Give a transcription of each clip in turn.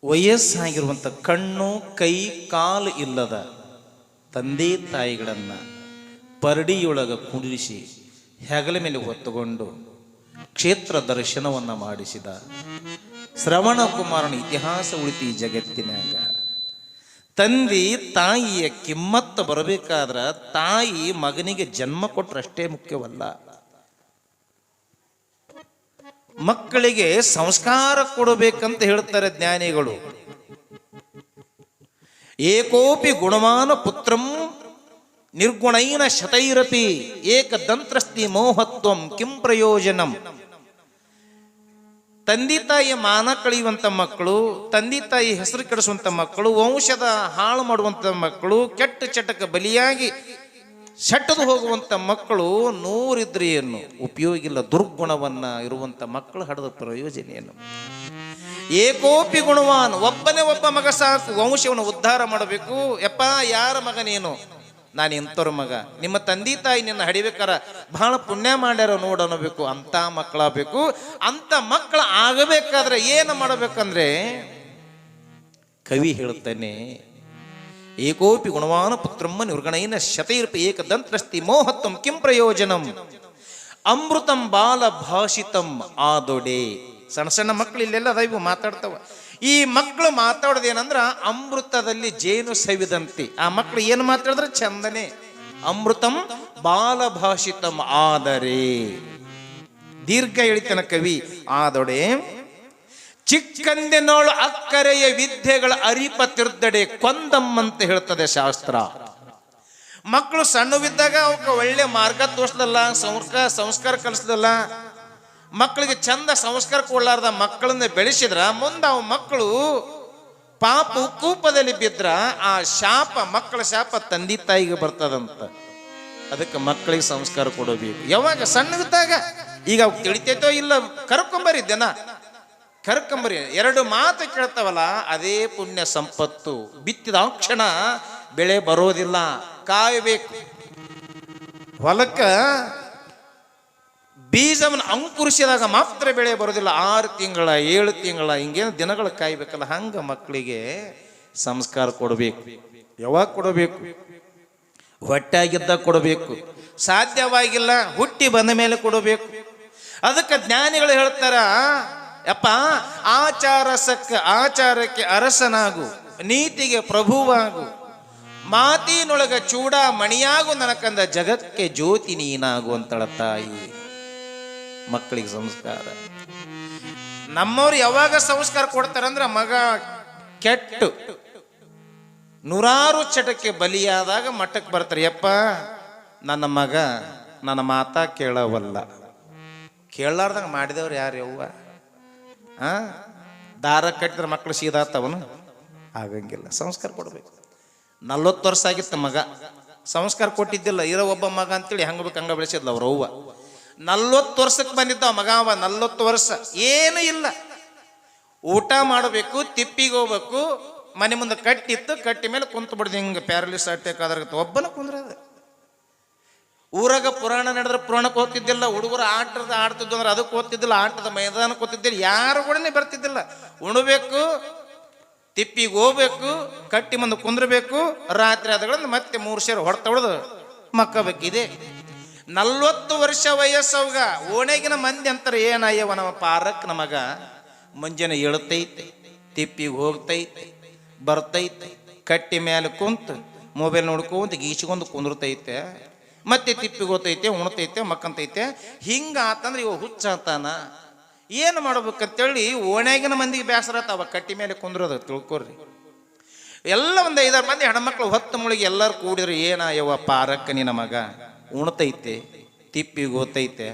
ವಯಸ್ಸಾಗಿರುವಂಥ ಕಣ್ಣು ಕೈ ಕಾಲು ಇಲ್ಲದ ತಂದೆ ತಾಯಿಗಳನ್ನು ಪರಡಿಯೊಳಗೆ ಕುಂಡಿರಿಸಿ ಹೆಗಲ ಮೇಲೆ ಹೊತ್ತುಕೊಂಡು ಕ್ಷೇತ್ರ ದರ್ಶನವನ್ನು ಮಾಡಿಸಿದ ಶ್ರವಣ ಕುಮಾರನ ಇತಿಹಾಸ ಉಳಿತು ಈ ಜಗತ್ತಿನಾಗ. ತಂದೆ ತಾಯಿಯ ಕಿಮ್ಮತ್ತು ಬರಬೇಕಾದ್ರೆ ತಾಯಿ ಮಗನಿಗೆ ಜನ್ಮ ಕೊಟ್ಟರಷ್ಟೇ ಮುಖ್ಯವಲ್ಲ, ಮಕ್ಕಳಿಗೆ ಸಂಸ್ಕಾರ ಕೊಡಬೇಕಂತ ಹೇಳ್ತಾರೆ ಜ್ಞಾನಿಗಳು. ಏಕೋಪಿ ಗುಣವಾನ ಪುತ್ರಂ ನಿರ್ಗುಣೈನ ಶತೈರಪಿ ಏಕದಂತ್ರಸ್ತಿ ಮೋಹತ್ವಂ ಕಿಂ ಪ್ರಯೋಜನಂ. ತಂದೆ ತಾಯಿಯ ಮಾನ ಕಳೆಯುವಂಥ ಮಕ್ಕಳು, ತಂದೆ ತಾಯಿ ಹೆಸರು ಕೆಡಿಸುವಂಥ ಮಕ್ಕಳು, ವಂಶದ ಹಾಳು ಮಾಡುವಂಥ ಮಕ್ಕಳು, ಕೆಟ್ಟ ಚಟಕ್ಕೆ ಬಲಿಯಾಗಿ ಸೆಟ್ಟದು ಹೋಗುವಂಥ ಮಕ್ಕಳು ನೂರಿದ್ರೆ ಏನು ಉಪಯೋಗ ಇಲ್ಲ. ದುರ್ಗುಣವನ್ನ ಇರುವಂಥ ಮಕ್ಕಳು ಹಡೆದ ಪ್ರಯೋಜನ ಏನು? ಏಕೋಪಿ ಗುಣವಾನ್, ಒಬ್ಬನೇ ಒಬ್ಬ ಮಗ ಸಾಕು, ವಂಶವನ್ನು ಉದ್ಧಾರ ಮಾಡಬೇಕು. ಯಪ್ಪ ಯಾರ ಮಗ ನೀನು? ನಾನು ಇಂಥವ್ರ ಮಗ. ನಿಮ್ಮ ತಂದೆ ತಾಯಿ ನಿನ್ನ ಹಡಿಬೇಕಾರ ಬಹಳ ಪುಣ್ಯ ಮಾಡ್ಯಾರ ನೋಡಬೇಕು. ಅಂತ ಮಕ್ಕಳಾಗಬೇಕು. ಅಂತ ಮಕ್ಕಳು ಆಗಬೇಕಾದ್ರೆ ಏನು ಮಾಡಬೇಕಂದ್ರೆ ಕವಿ ಹೇಳ್ತಾನೆ, ಏಕೋಪಿ ಗುಣವಾನ ಪುತ್ರಮ್ಮ ನಿರ್ಗಣೈನ ಶತೈರ್ಪಿ ಏಕದಂತ್ರಸ್ತಿ ಮೋಹತ್ವಂ ಕಿಂ ಪ್ರಯೋಜನಂ. ಅಮೃತಂ ಬಾಲ ಭಾಷಿತಂ ಆದೊಡೆ. ಸಣ್ಣ ಸಣ್ಣ ಮಕ್ಕಳು ಇಲ್ಲೆಲ್ಲ ದೈವ ಮಾತಾಡ್ತಾವ. ಈ ಮಕ್ಕಳು ಮಾತಾಡೋದೇನಂದ್ರ ಅಮೃತದಲ್ಲಿ ಜೇನು ಸವಿದಂತೆ. ಆ ಮಕ್ಕಳು ಏನು ಮಾತಾಡಿದ್ರೆ ಚಂದನೆ. ಅಮೃತಂ ಬಾಲ ಭಾಷಿತಂ ಆದರೆ, ದೀರ್ಘ ಎಳಿತನ ಕವಿ, ಆದೊಡೆ ಚಿಕ್ಕಂದಿನೋಳು ಅಕ್ಕರೆಯ ವಿದ್ಯೆಗಳ ಅರಿಪ ತಿರ್ದಡೆ ಕೊಂದಂ ಅಂತ ಹೇಳ್ತದೆ ಶಾಸ್ತ್ರ. ಮಕ್ಕಳು ಸಣ್ಣವಿದ್ದಾಗ ಅವಕ್ಕೆ ಒಳ್ಳೆ ಮಾರ್ಗ ತೋರಿಸ್ದಲ್ಲ, ಸಂಸ್ಕಾರ ಕಲಿಸ್ದಲ್ಲ, ಮಕ್ಕಳಿಗೆ ಚಂದ ಸಂಸ್ಕಾರ ಕೊಡ್ಲಾರ್ದ ಮಕ್ಕಳನ್ನ ಬೆಳೆಸಿದ್ರ ಮುಂದೆ ಅವ ಮಕ್ಕಳು ಪಾಪ ಕೂಪದಲ್ಲಿ ಬಿದ್ರ ಆ ಶಾಪ, ಮಕ್ಕಳ ಶಾಪ ತಂದೆ ತಾಯಿಗೆ ಬರ್ತದಂತ. ಅದಕ್ಕೆ ಮಕ್ಕಳಿಗೆ ಸಂಸ್ಕಾರ ಕೊಡಬೇಕು. ಯಾವಾಗ ಸಣ್ಣದಾಗ, ಈಗ ಅವ್ ತಿಳಿತೈತೋ ಇಲ್ಲ, ಕರ್ಕೊಂಬರಿದ್ದೇನ ಕರ್ಕೊಂಬರಿ. ಎರಡು ಮಾತು ಕೇಳ್ತಾವಲ್ಲ ಅದೇ ಪುಣ್ಯ ಸಂಪತ್ತು. ಬಿತ್ತಿದ ಕ್ಷಣ ಬೆಳೆ ಬರೋದಿಲ್ಲ, ಕಾಯಬೇಕು. ಹೊಲಕ್ಕ ಬೀಜವನ್ನು ಅಂಕುರಿಸಿದಾಗ ಮಾತ್ರ ಬೆಳೆ ಬರೋದಿಲ್ಲ. 6 ತಿಂಗಳ 7 ತಿಂಗಳ ಹಿಂಗೇನು ದಿನಗಳು ಕಾಯ್ಬೇಕಲ್ಲ, ಹಂಗ ಮಕ್ಕಳಿಗೆ ಸಂಸ್ಕಾರ ಕೊಡಬೇಕು. ಯಾವಾಗ ಕೊಡಬೇಕು? ಹೊಟ್ಟೆಯಾಗಿದ್ದಾಗ ಕೊಡಬೇಕು. ಸಾಧ್ಯವಾಗಿಲ್ಲ ಹುಟ್ಟಿ ಬಂದ ಮೇಲೆ ಕೊಡಬೇಕು. ಅದಕ್ಕೆ ಜ್ಞಾನಿಗಳು ಹೇಳ್ತಾರ, ಯಪ್ಪ ಆಚಾರಕ್ಕೆ ಅರಸನಾಗು, ನೀತಿಗೆ ಪ್ರಭುವಾಗು, ಮಾತಿನೊಳಗ ಚೂಡ ಮಣಿಯಾಗು ನನಕಂದ ಜಗಕ್ಕೆ ಜ್ಯೋತಿ ನೀನಾಗು ಅಂತಳ ತಾಯಿ. ಮಕ್ಕಳಿಗೆ ಸಂಸ್ಕಾರ. ನಮ್ಮವ್ರು ಯಾವಾಗ ಸಂಸ್ಕಾರ ಕೊಡ್ತಾರಂದ್ರ ಮಗ ಕೆಟ್ಟು ನೂರಾರು ಚಟಕ್ಕೆ ಬಲಿಯಾದಾಗ ಮಠಕ್ಕೆ ಬರ್ತಾರೆ. ಯಪ್ಪ ನನ್ನ ಮಗ ನನ್ನ ಮಾತಾ ಕೇಳವಲ್ಲ. ಕೇಳಲಾರ್ದಂಗ ಮಾಡಿದವ್ರು ಯಾರು? ಯವ್ವ ದಾರ ಕಟ್ಟಿದ್ರೆ ಮಕ್ಕಳು ಸೀದಾತವನು? ಆಗಂಗಿಲ್ಲ. ಸಂಸ್ಕಾರ ಕೊಡ್ಬೇಕು. 40 ವರ್ಷ ಆಗಿತ್ತು ಮಗ, ಸಂಸ್ಕಾರ ಕೊಟ್ಟಿದ್ದಿಲ್ಲ. ಇರೋ ಒಬ್ಬ ಮಗ ಅಂತೇಳಿ ಹಂಗ ಬೇಕು ಹಂಗ ಬೆಳೆಸಿದ್ಲ ಅವ್ರ ಅವ್ವ. 40 ವರ್ಷಕ್ಕೆ ಬಂದಿದ್ದ ಮಗ ಅವ. 40 ವರ್ಷ ಏನು ಇಲ್ಲ, ಊಟ ಮಾಡಬೇಕು, ತಿಪ್ಪಿಗೆ ಹೋಗ್ಬೇಕು, ಮನೆ ಮುಂದೆ ಕಟ್ಟಿತ್ತು, ಕಟ್ಟಿ ಮೇಲೆ ಕುಂತು ಬಿಡ್ದು ಹಿಂಗೆ ಪ್ಯಾರಲಿಸ್ ಅಟ್ಯಾಕ್ ಆದ್ರಾಗತ್ತ. ಒಬ್ಬನ ಕುಂದ್ರದ. ಊರಾಗ ಪುರಾಣ ನಡೆದ್ರೆ ಪುರಾಣಕ್ಕೆ ಹೋಗ್ತಿದ್ದಿಲ್ಲ, ಹುಡುಗರು ಆಡ್ತಿದ್ದು ಅಂದ್ರೆ ಅದಕ್ಕೆ ಓದ್ತಿದ್ದಿಲ್ಲ, ಆಟದ ಮೈದಾನಕ್ಕೆ ಓದ್ತಿದ್ದಿಲ್ಲ, ಯಾರು ಕೂಡ ಬರ್ತಿದ್ದಿಲ್ಲ. ಉಣಬೇಕು, ತಿಪ್ಪಿಗೆ ಹೋಗ್ಬೇಕು, ಕಟ್ಟಿ ಮುಂದೆ ಕುಂದ್ರಬೇಕು, ರಾತ್ರಿ ಆದಗಳನ್ನ ಮತ್ತೆ 3 ಸೇರು ಹೊಡೆತ ಹೊಡೆದು ಮಕ್ಕಬೇಕು. ಇದೆ 40 ವರ್ಷ ವಯಸ್ಸವಾಗ. ಓಣೆಗಿನ ಮಂದಿ ಅಂತಾರೆ, ಏನಾಯ್ಯವ ನಮ್ಮ ಪಾರಕ್ ನಮಗ ಮುಂಜಾನೆ ಏಳುತ್ತೈತೆ, ತಿಪ್ಪಿಗೆ ಹೋಗ್ತೈತೆ, ಬರ್ತೈತೆ, ಕಟ್ಟಿ ಮೇಲೆ ಕುಂತು ಮೊಬೈಲ್ ನೋಡ್ಕೊಂತ ಗೀಚ್ಕೊಂಡು ಕುಂದಿರ್ತೈತೆ, ಮತ್ತೆ ತಿಪ್ಪಿಗೆ ಹೋಗ್ತೈತೆ, ಉಣ್ತೈತೆ, ಮಕ್ಕಂತೈತೆ. ಹಿಂಗ ಆತಂದ್ರೆ ಇವ ಹುಚ್ಚ ಆತಾನ. ಏನು ಮಾಡ್ಬೇಕಂತೇಳಿ ಓಣ್ಯಾಗಿನ ಮಂದಿಗೆ ಬೇಸರ ಆತವ ಕಟ್ಟಿ ಮೇಲೆ ಕುಂದ್ರೋದು. ತಿಳ್ಕೊರ್ರಿ, ಎಲ್ಲ ಒಂದು 5-6 ಮಂದಿ ಹೆಣ್ಮಕ್ಳು ಹೊತ್ತು ಮುಳುಗಿ ಎಲ್ಲರೂ ಕೂಡಿದ್ರು, ಏನಾಯವ ಪಾರಕ್ಕ ನಿನ್ನ ಮಗ ಉಣ್ತೈತೆ, ತಿಪ್ಪಿಗೆ ಹೋಗ್ತೈತೆ,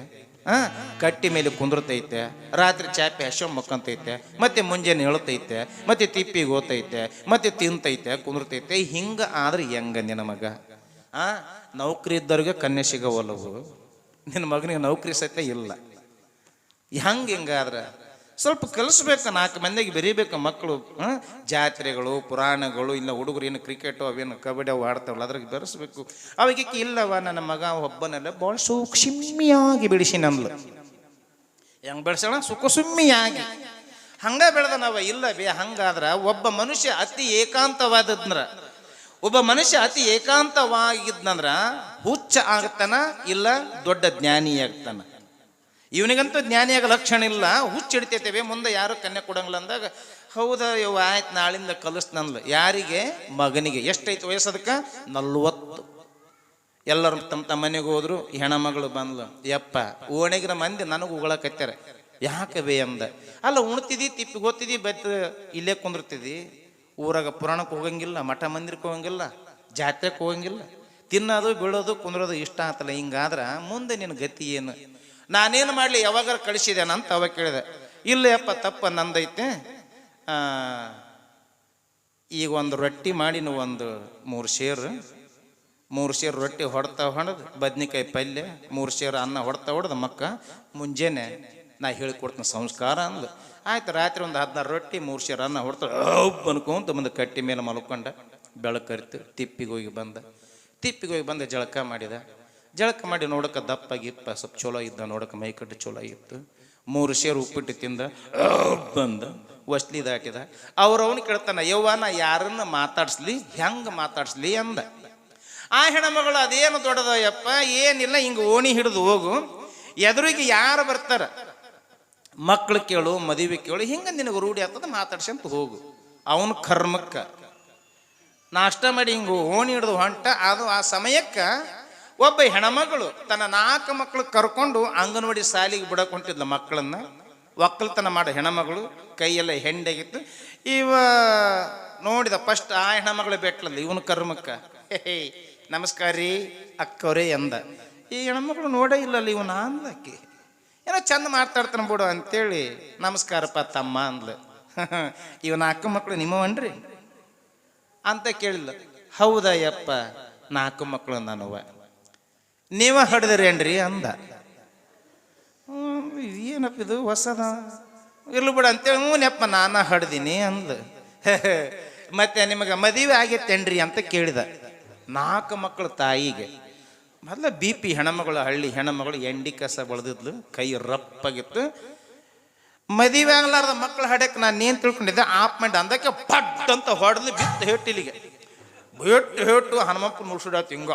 ಕಟ್ಟಿ ಮೇಲೆ ಕುಂದ್ರತೈತೆ, ರಾತ್ರಿ ಚಾಪೆ ಹಶೋ ಮಕ್ಕಂತೈತೆ, ಮತ್ತೆ ಮುಂಜಾನೆ ಹೇಳ್ತೈತೆ, ಮತ್ತೆ ತಿಪ್ಪಿಗೆ ಹೋಗ್ತೈತೆ, ಮತ್ತೆ ತಿಂತೈತೆ, ಕುಂದ್ರತೈತೆ. ಹಿಂಗ ಆದ್ರೆ ಹೆಂಗ ನಿನ್ನ ಮಗ? ನೌಕರಿ ಇದ್ದವ್ರಿಗೆ ಕನ್ಯೆ ಸಿಗವಲ್ಲವು, ನಿನ್ನ ಮಗನಿಗೆ ನೌಕರಿ ಸಹಿತ ಇಲ್ಲ. ಹಿಂಗಾದ್ರೆ ಸ್ವಲ್ಪ ಕಲಿಸ್ಬೇಕು. 4 ಮಂದಿಗೆ ಬೆರಿಬೇಕು ಮಕ್ಕಳು. ಜಾತ್ರೆಗಳು, ಪುರಾಣಗಳು, ಇಲ್ಲ ಹುಡುಗರು ಏನು ಕ್ರಿಕೆಟು ಅವೇನು ಕಬಡ್ಡಿ ಅವು ಆಡ್ತಾವಲ್ಲ ಅದ್ರಾಗ ಬೆರೆಸ್ಬೇಕು. ಅವಾಗ ಇಲ್ಲವ ನನ್ನ ಮಗ ಒಬ್ಬನೆಲ್ಲ ಭಾಳ ಸೂಕ್ಷ್ಮಿಯಾಗಿ ಬೆಳೆಸಿ ನಮ್ಲು. ಹೆಂಗೆ ಬೆಳೆಸೋಣ? ಸುಖಸುಮ್ಮಿಯಾಗಿ. ಹಂಗ ಬೆಳೆದ ನಾವ ಇಲ್ಲ ಬೇ. ಹಂಗಾದ್ರ ಒಬ್ಬ ಮನುಷ್ಯ ಅತಿ ಏಕಾಂತವಾದದ್ರ, ಒಬ್ಬ ಮನುಷ್ಯ ಅತಿ ಏಕಾಂತವಾಗಿದ್ನಂದ್ರ ಹುಚ್ಚ ಆಗತ್ತಾನ, ಇಲ್ಲ ದೊಡ್ಡ ಜ್ಞಾನಿ ಆಗ್ತಾನ. ಇವನಿಗಂತೂ ಜ್ಞಾನಿಯಾಗ ಲಕ್ಷಣ ಇಲ್ಲ, ಹುಚ್ಚಿಡ್ತೈತೇವೆ. ಮುಂದೆ ಯಾರು ಕನ್ಯೆ ಕೊಡಂಗಿಲ್ಲ ಅಂದಾಗ ಹೌದಾ ಇವ ಆಯ್ತು ನಾಳಿಂದ ಕಲಿಸ್ನಂದ್ಲು. ಯಾರಿಗೆ? ಮಗನಿಗೆ. ಎಷ್ಟೈತಿ ವಯಸ್ಸದಕ್ಕೆ? 40. ಎಲ್ಲರೂ ತಮ್ಮ ಮನೆಗೆ ಹೋದ್ರು. ಹೆಣ್ಮಗಳು ಬಂದ್ಲು. ಯಪ್ಪ ಓಣೆಗಿನ ಮಂದಿ ನನಗೆ ಉಗಳಕತ್ಯಾರ. ಯಾಕೆ ಬೇ ಅಂದ. ಅಲ್ಲ ಉಣ್ತಿದ್ದಿ, ತಿಪ್ಪಿಗೆ ಹೋಗ್ತಿದ್ದಿ, ಬತ್ ಇಲ್ಲೇ ಕುಂದಿರ್ತಿದ್ದಿ, ಊರಾಗ ಪುರಾಣಕ್ಕೆ ಹೋಗಂಗಿಲ್ಲ, ಮಠ ಮಂದಿರಕ್ಕೆ ಹೋಗಂಗಿಲ್ಲ, ಜಾತ್ರೆಗೆ ಹೋಗಂಗಿಲ್ಲ, ತಿನ್ನೋದು ಬೀಳೋದು ಕುಂದ್ರೋದು ಇಷ್ಟ ಆತಲ್ಲ. ಹಿಂಗಾದ್ರ ಮುಂದೆ ನಿನ್ನ ಗತಿ ಏನು? ನಾನೇನು ಮಾಡಲಿ, ಯಾವಾಗಾರ ಕಳಿಸಿದೇನಂತ ಅವಾಗ ಕೇಳಿದೆ. ಇಲ್ಲ ಯಪ್ಪ ತಪ್ಪ ನಂದೈತೆ, ಈಗ ಒಂದು ರೊಟ್ಟಿ ಮಾಡಿ ನೀವು ಒಂದು 3 ಸೇರು ರೊಟ್ಟಿ ಹೊಡ್ತಾ ಹೊಡೆದು, ಬದ್ನಿಕಾಯಿ ಪಲ್ಯ 3 ಸೇರು ಅನ್ನ ಹೊಡ್ತಾ ಹೊಡೆದು ಮಕ್ಕ ಮುಂಜಾನೆ ನಾ ಹೇಳಿಕೊಡ್ತೀನಿ ಸಂಸ್ಕಾರ ಅಂದ್ಲು. ಆಯ್ತು, ರಾತ್ರಿ ಒಂದು 16 ರೊಟ್ಟಿ 3 ಸೇರು ಅನ್ನ ಹೊಡ್ತಾ ಅನ್ಕೊಂತ ಮುಂದೆ ಕಟ್ಟಿ ಮೇಲೆ ಮಲ್ಕೊಂಡ. ಬೆಳಕರಿತು. ತಿಪ್ಪಿಗೆ ಹೋಗಿ ಬಂದ ಜಳಕ ಮಾಡಿದ. ಜಳಕ ಮಾಡಿ ನೋಡಕ್ಕೆ ದಪ್ಪ ಗಿಪ್ಪ ಸ್ವಲ್ಪ ಚಲೋ ಇದ್ದ, ನೋಡಕ್ಕೆ ಮೈಕಟ್ಟು ಚಲೋ ಇತ್ತು. 3 ಸೇರು ಉಪ್ಪಿಟ್ಟು ತಿಂದ ಬಂದ ವಸ್ಲಿ ದಾಟಿದ. ಅವ್ರವನು ಕೇಳ್ತಾನ, ಯವ್ವ ನಾ ಯಾರನ್ನ ಮಾತಾಡ್ಸ್ಲಿ, ಹೆಂಗೆ ಮಾತಾಡ್ಸ್ಲಿ ಅಂದ. ಆ ಹೆಣ್ಮಗಳು ಅದೇನು ದೊಡ್ಡದಯ್ಯಪ್ಪ, ಏನಿಲ್ಲ, ಹಿಂಗೆ ಓಣಿ ಹಿಡಿದು ಹೋಗು, ಎದುರಿಗೆ ಯಾರು ಬರ್ತಾರ ಮಕ್ಳು ಕೇಳು, ಮದುವೆ ಕೇಳು, ಹಿಂಗೆ ನಿನಗೆ ರೂಢಿ ಆಗ್ತದ, ಮಾತಾಡ್ಸಂತ ಹೋಗು. ಅವನು ಕರ್ಮಕ್ಕ ನಾಷ್ಟ ಮಾಡಿ ಹಿಂಗೆ ಓಣಿ ಹಿಡಿದು ಹೊಂಟ. ಅದು ಆ ಸಮಯಕ್ಕೆ ಒಬ್ಬ ಹೆಣ್ಮಗಳು ತನ್ನ 4 ಮಕ್ಕಳು ಕರ್ಕೊಂಡು ಅಂಗನವಾಡಿ ಶಾಲೆಗೆ ಬಿಡಕ್ಕೆ ಹೊಂಟಿದ್ಲ ಮಕ್ಕಳನ್ನ. ಒಕ್ಕಲ್ತನ ಮಾಡೋ ಹೆಣ್ಮಗಳು, ಕೈಯೆಲ್ಲ ಹೆಂಡೆಗಿತ್ತು. ಇವ ನೋಡಿದ ಫಸ್ಟ್ ಆ ಹೆಣ್ಮಗಳು ಬೆಟ್ಲಲ್ಲ ಇವನು ಕರ್ಮಕ್ಕ. ಹೇ ನಮಸ್ಕಾರ ರೀ ಅಕ್ಕವ್ರೇ ಎಂದ. ಈ ಹೆಣ್ಮಗಳು ನೋಡೇ ಇಲ್ಲಲ್ಲ ಇವನ ಅಂದ್ಲಕ್ಕಿ. ಏನೋ ಚಂದ ಮಾತಾಡ್ತಾನೆ ಬಿಡು ಅಂತೇಳಿ ನಮಸ್ಕಾರಪ್ಪ ತಮ್ಮ ಅಂದ್ಲು. ಇವನ ಅಕ್ಕ ಮಕ್ಕಳು ನಿಮ್ಮವನ್ರಿ ಅಂತ ಕೇಳಿಲ್ಲ. ಹೌದಾ ಯಪ್ಪ 4 ಮಕ್ಕಳು ನಾನುವ, ನೀವ ಹಡ್ದಿರೇನ್ರಿ ಅಂದ. ಏನಪ್ಪ ಇದು ಹೊಸದ, ಇರ್ಲಿ ಬಿಡ ಅಂತೇಳಿ ಹ್ಞೂನಪ್ಪ ನಾನು ಹಡ್ದೀನಿ ಅಂದ್ಲು. ಮತ್ತೆ ನಿಮಗೆ ಮದುವೆ ಆಗೈತೇನ್ರಿ ಅಂತ ಕೇಳಿದ. 4 ಮಕ್ಕಳು ತಾಯಿಗೆ. ಮೊದಲ BP ಹೆಣ್ಮಗಳು, ಹಳ್ಳಿ ಹೆಣ್ಮಗಳು, ಎಂಡಿ ಕಸ ಬೆಳೆದಿದ್ಲು, ಕೈ ರಪ್ಪಾಗಿತ್ತು. ಮದುವೆ ಆಗ್ಲಾರ್ದ ಮಕ್ಕಳು ಹಡಕ್ಕೆ ನಾನು ಏನು ತಿಳ್ಕೊಂಡಿದ್ದೆ, ಆಪ್ ಮಾಡಿ ಅಂದಕ್ಕೆ ಪಡ್ ಅಂತ ಹೊಡೆದು ಬಿತ್ತು ಹೇಟಿಲಿಗೆ. ಹೇಟು ಹನುಮಪ್ಪ ಮುಳ್ಸುಡಾತು ಹಿಂಗ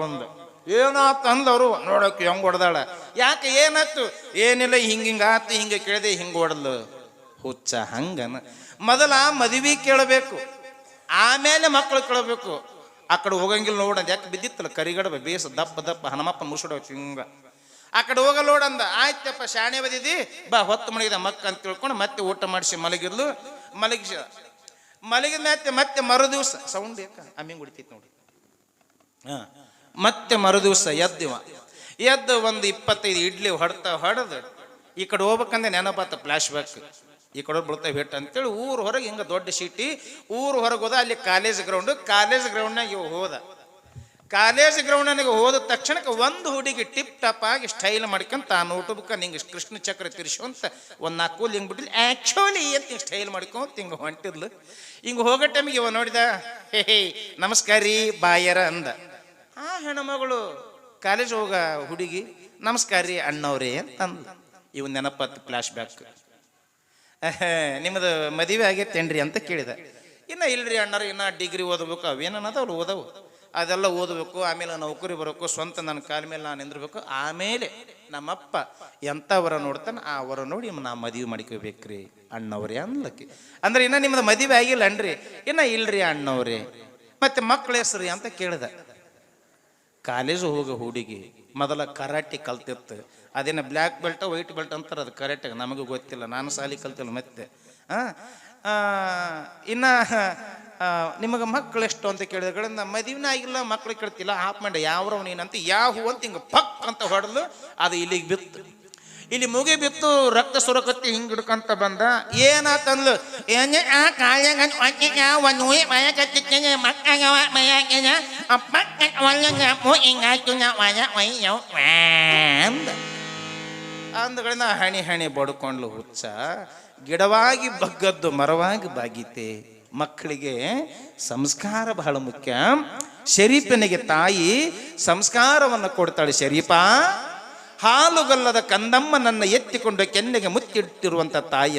ಬಂದು. ಏನಾತು ಅಂದವರು ನೋಡಕ್ಕೆ ಹೆಂಗೆ ಹೊಡೆದಾಳ. ಯಾಕೆ ಏನಾಯ್ತು? ಏನಿಲ್ಲ, ಹಿಂಗಾತು, ಹಿಂಗೆ ಕೇಳಿದೆ, ಹಿಂಗೆ ಹೊಡೆದ್ಲು. ಹುಚ್ಚ ಹಂಗನ. ಮೊದಲ ಮದುವೆ ಕೇಳಬೇಕು, ಆಮೇಲೆ ಮಕ್ಕಳು ಕೇಳಬೇಕು. ಆ ಕಡೆ ಹೋಗಂಗಿಲ್ಲ ನೋಡಂದ. ಯಾಕೆ ಬಿದ್ದಿತ್ತಲ್ಲ ಕರಿಗಡಬ ಬೇಸ ದಪ್ಪ ಹನುಮಪ್ಪ ಮುಳ್ಸುಡಾಯ್ತು ಹಿಂಗ. ಆ ಕಡೆ ಹೋಗಲ್ಲ ನೋಡಂದ. ಆಯ್ತಪ್ಪ ಶಾಣೆ ಬದಿದಿ ಬಾ, ಹೊತ್ತು ಮಲಗಿದ ಮಕ್ಕ ಅಂತ ತಿಳ್ಕೊಂಡು ಮತ್ತೆ ಊಟ ಮಾಡಿಸಿ ಮಲಗಿದ್ಲು. ಮಲಗಿದ ಮತ್ತೆ ಮರು ದಿವಸ ಸೌಂಡ್ ಬೇಕಾ ಅಮ್ಮಿಂಗ್ ಹೊಡಿತೈತಿ ನೋಡಿ. ಮತ್ತೆ ಮರು ದಿವಸ ಎದ್ದು ಒಂದು 25 ಇಡ್ಲಿ ಹೊಡೆದು ಈ ಕಡೆ ಹೋಗ್ಬೇಕಂದ್ರೆ ನೆನಪಾತ ಫ್ಲಾಶ್ ಬ್ಯಾಕ್. ಈ ಕಡೆ ಬಿಡ್ತಾ ಭೇಟ ಅಂತೇಳಿ ಊರು ಹೊರಗೆ ಹಿಂಗೆ ದೊಡ್ಡ ಸೀಟಿ ಊರು ಹೊರಗೆ ಹೋದ. ಅಲ್ಲಿ ಕಾಲೇಜ್ ಗ್ರೌಂಡ್ನಾಗ ಇವು ಹೋದ. ಕಾಲೇಜ್ ಗ್ರೌಂಡ್ನಾಗ ಹೋದ ತಕ್ಷಣಕ್ಕೆ ಒಂದು ಹುಡುಗಿ ಟಿಪ್ ಟಾಪ್ ಆಗಿ ಸ್ಟೈಲ್ ಮಾಡ್ಕೊಂತ ಆ ನೋಟುಬುಕ್ಕ ನಿಂಗೆ ಕೃಷ್ಣ ಚಕ್ರ ತಿರ್ಸುವಂತ ಒಂದು 4 ಕೂಲ್ ಹಿಂಗೆ ಬಿಟ್ಟಿಲ್ಲ ಆ್ಯಕ್ಚುಲಿ ಅಂತ ಸ್ಟೈಲ್ ಮಾಡ್ಕೊಂತ ಹಿಂಗೆ ಹೊಂಟಿದ್ಲು. ಹಿಂಗೆ ಹೋಗೋ ಟೈಮಿಗೆ ಇವ ನೋಡಿದ. ಹೇ ನಮಸ್ಕಾರ ರೀ ಬಾಯರ ಅಂದ. ಆ ಹೆಣ್ಮಗಳು ಕಾಲೇಜ್ ಹೋಗ ಹುಡುಗಿ ನಮಸ್ಕಾರ ರೀ ಅಣ್ಣವ್ರೇ ಅಂತ ಅಂದ್ಲು. ಇವ್ ನೆನಪತ್ತು ಫ್ಲಾಶ್ ಬ್ಯಾಕ್. ನಿಮ್ಮದು ಮದುವೆ ಆಗೈತೇನ್ರಿ ಅಂತ ಕೇಳಿದ. ಇನ್ನು ಇಲ್ರಿ ಅಣ್ಣರು, ಇನ್ನು ಡಿಗ್ರಿ ಓದಬೇಕು, ಅವೇನನ್ನದವ್ರು ಓದವು, ಅದೆಲ್ಲ ಓದಬೇಕು, ಆಮೇಲೆ ನೌಕರಿ ಬರಬೇಕು, ಸ್ವಂತ ನನ್ನ ಕಾಲ ಮೇಲೆ ನಾನು ನಿಂದಿರ್ಬೇಕು, ಆಮೇಲೆ ನಮ್ಮಪ್ಪ ಎಂಥವರ ನೋಡ್ತಾನೆ ಆ ವರ ನೋಡಿ ನಾ ಮದುವೆ ಮಾಡ್ಕೋಬೇಕ್ರಿ ಅಣ್ಣವ್ರೇ ಅನ್ಲಕ್ಕಿ. ಅಂದ್ರೆ ಇನ್ನು ನಿಮ್ಮದು ಮದುವೆ ಆಗಿಲ್ಲ ಅನ್ರಿ? ಇನ್ನು ಇಲ್ರಿ ಅಣ್ಣವ್ರೇ. ಮತ್ತೆ ಮಕ್ಕಳ ಹೆಸ್ರಿ ಅಂತ ಕೇಳಿದ. ಕಾಲೇಜು ಹೋಗೋ ಹುಡುಗಿ ಮೊದಲ ಕರಾಟೆ ಕಲ್ತಿತ್ತು. ಅದೇನ ಬ್ಲ್ಯಾಕ್ ಬೆಲ್ಟ್ ವೈಟ್ ಬೆಲ್ಟ್ ಅಂತಾರೆ, ಅದು ಕರೆಕ್ಟಾಗಿ ನಮಗೂ ಗೊತ್ತಿಲ್ಲ, ನಾನು ಶಾಲೆ ಕಲ್ತಿಲ್ಲ. ಮತ್ತೆ ಇನ್ನು ನಿಮಗೆ ಮಕ್ಕಳು ಎಷ್ಟು ಅಂತ ಕೇಳಿದ. ಮದುವೆನ ಆಗಿಲ್ಲ, ಮಕ್ಕಳು ಕೇಳ್ತಿಲ್ಲ. ಆಪ್ ಮಾಡಿ ಯಾವ್ರವ್ ನೀನಂತ ಯಾವ ಹೂ ಅಂತ ಹಿಂಗೆ ಪಕ್ ಅಂತ ಹೊಡೆದು ಅದು ಇಲ್ಲಿಗೆ ಬಿತ್ತು. ಇಲ್ಲಿ ಮುಗಿ ಬಿತ್ತು, ರಕ್ತ ಸುರಕತ್ತಿ ಹಿಂಗೆ ಹಿಡ್ಕೊಂತ ಬಂದ. ಏನಾತಂದ್ಲು? ಅಂದಗಳಿಂದ ಹಣಿ ಬಡ್ಕೊಂಡ್ಲು. ಹುಚ್ಚ ಗಿಡವಾಗಿ ಬಗ್ಗದ್ದು ಮರವಾಗಿ ಬಾಗೀತೆ. ಮಕ್ಕಳಿಗೆ ಸಂಸ್ಕಾರ ಬಹಳ ಮುಖ್ಯ. ಶರೀಫನಿಗೆ ತಾಯಿ ಸಂಸ್ಕಾರವನ್ನು ಕೊಡ್ತಾಳೆ. ಶರೀಫ, ಹಾಲುಗಲ್ಲದ ಕಂದಮ್ಮ ನನ್ನ ಎತ್ತಿಕೊಂಡು ಕೆನ್ನೆಗೆ ಮುತ್ತಿಟ್ಟಿರುವಂತ ತಾಯಿ.